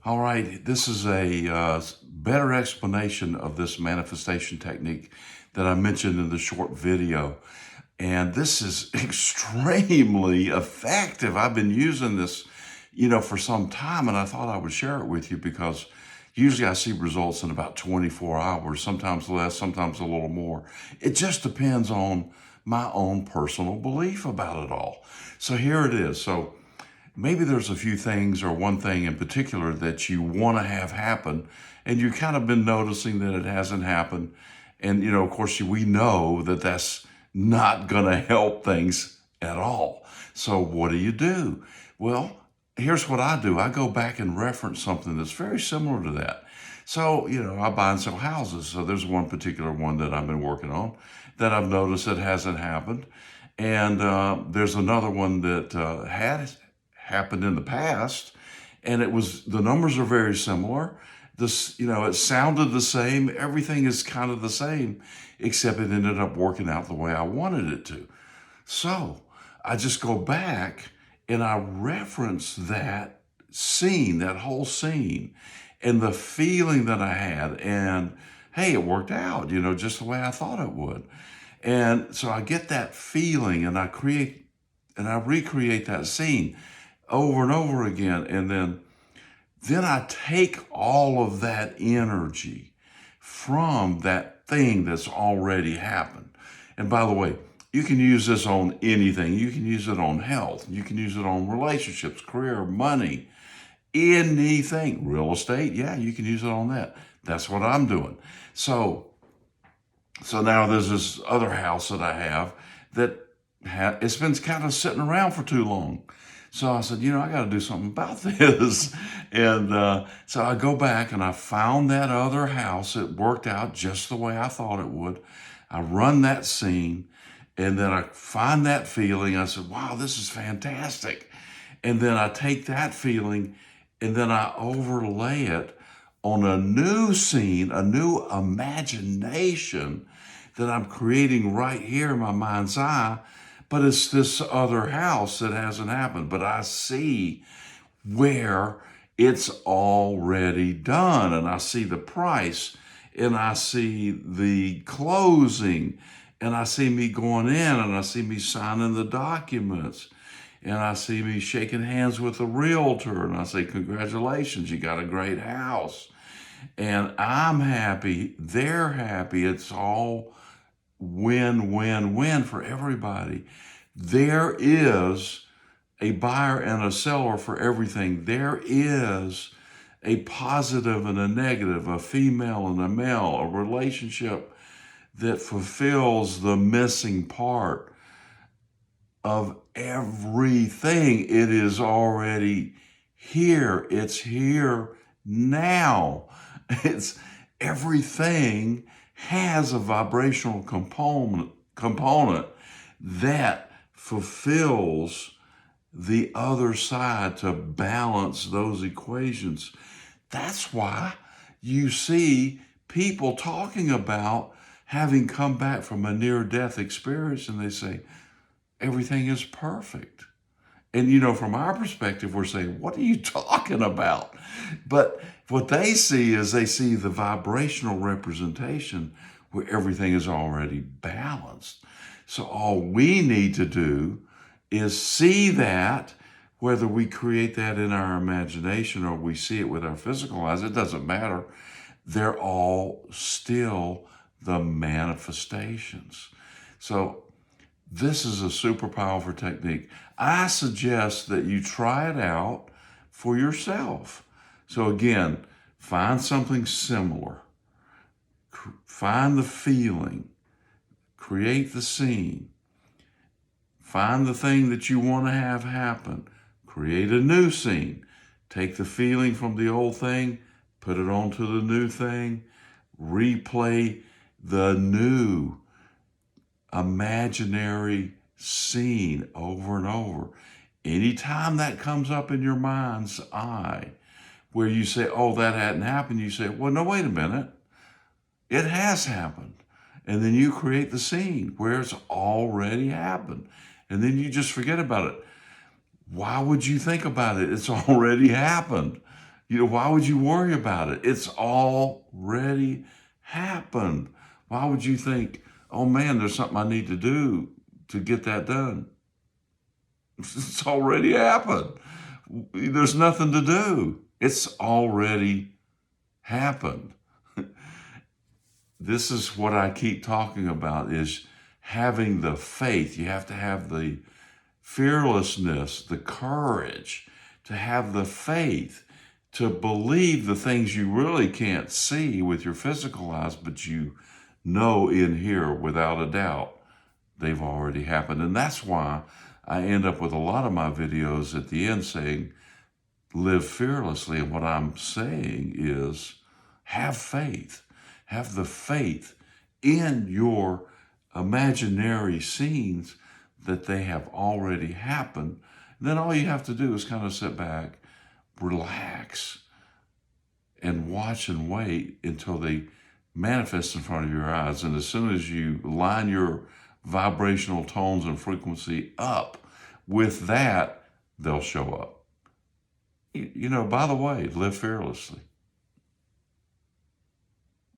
All right, this is a better explanation of this manifestation technique that I mentioned in the short video. And this is extremely effective. I've been using this, for some time, and I thought I would share it with you because usually I see results in about 24 hours, sometimes less, sometimes a little more. It just depends on my own personal belief about it all. So here it is. So maybe there's a few things or one thing in particular that you want to have happen, and you've kind of been noticing that it hasn't happened. And, of course, we know that that's not going to help things at all. So what do you do? Well, here's what I do. I go back and reference something that's very similar to that. So, I buy and sell houses. So there's one particular one that I've been working on that I've noticed that hasn't happened. And there's another one that had happened in the past, and the numbers are very similar. It sounded the same. Everything is kind of the same, except it ended up working out the way I wanted it to. So I just go back and I reference that scene, that whole scene, and the feeling that I had. And hey, it worked out, just the way I thought it would. And so I get that feeling and I recreate that scene over and over again. And then I take all of that energy from that thing that's already happened. And by the way, you can use this on anything. You can use it on health. You can use it on relationships, career, money, anything. Real estate, yeah, you can use it on that. That's what I'm doing. So now there's this other house that I have that it's been kind of sitting around for too long. So I said, I got to do something about this. And so I go back and I found that other house. It worked out just the way I thought it would. I run that scene, and then I find that feeling. I said, wow, this is fantastic. And then I take that feeling and then I overlay it on a new scene, a new imagination that I'm creating right here in my mind's eye. But it's this other house that hasn't happened. But I see where it's already done. And I see the price. And I see the closing. And I see me going in. And I see me signing the documents. And I see me shaking hands with the realtor. And I say, congratulations, you got a great house. And I'm happy. They're happy. It's all win, win, win for everybody. There is a buyer and a seller for everything. There is a positive and a negative, a female and a male, a relationship that fulfills the missing part of everything. It is already here. It's here now. It's everything has a vibrational component that fulfills the other side to balance those equations. That's why you see people talking about having come back from a near-death experience and they say, everything is perfect. And, from our perspective, we're saying, what are you talking about? But what they see is they see the vibrational representation where everything is already balanced. So all we need to do is see that, whether we create that in our imagination or we see it with our physical eyes, it doesn't matter. They're all still the manifestations. So this is a super powerful technique. I suggest that you try it out for yourself. So again, find something similar. Find the feeling. Create the scene. Find the thing that you want to have happen. Create a new scene. Take the feeling from the old thing, put it onto the new thing. Replay the new imaginary scene over and over. Anytime that comes up in your mind's eye, where you say, oh, that hadn't happened, you say, well, no, wait a minute. It has happened. And then you create the scene where it's already happened. And then you just forget about it. Why would you think about it? It's already happened. Why would you worry about it? It's already happened. Why would you think, oh man, there's something I need to do to get that done? It's already happened. There's nothing to do. It's already happened. This is what I keep talking about, is having the faith. You have to have the fearlessness, the courage to have the faith to believe the things you really can't see with your physical eyes, but you know in here without a doubt they've already happened. And that's why I end up with a lot of my videos at the end saying, live fearlessly. And what I'm saying is, have faith. Have the faith in your imaginary scenes that they have already happened. And then all you have to do is kind of sit back, relax, and watch and wait until they manifest in front of your eyes. And as soon as you line your vibrational tones and frequency up with that, they'll show up. By the way, live fearlessly.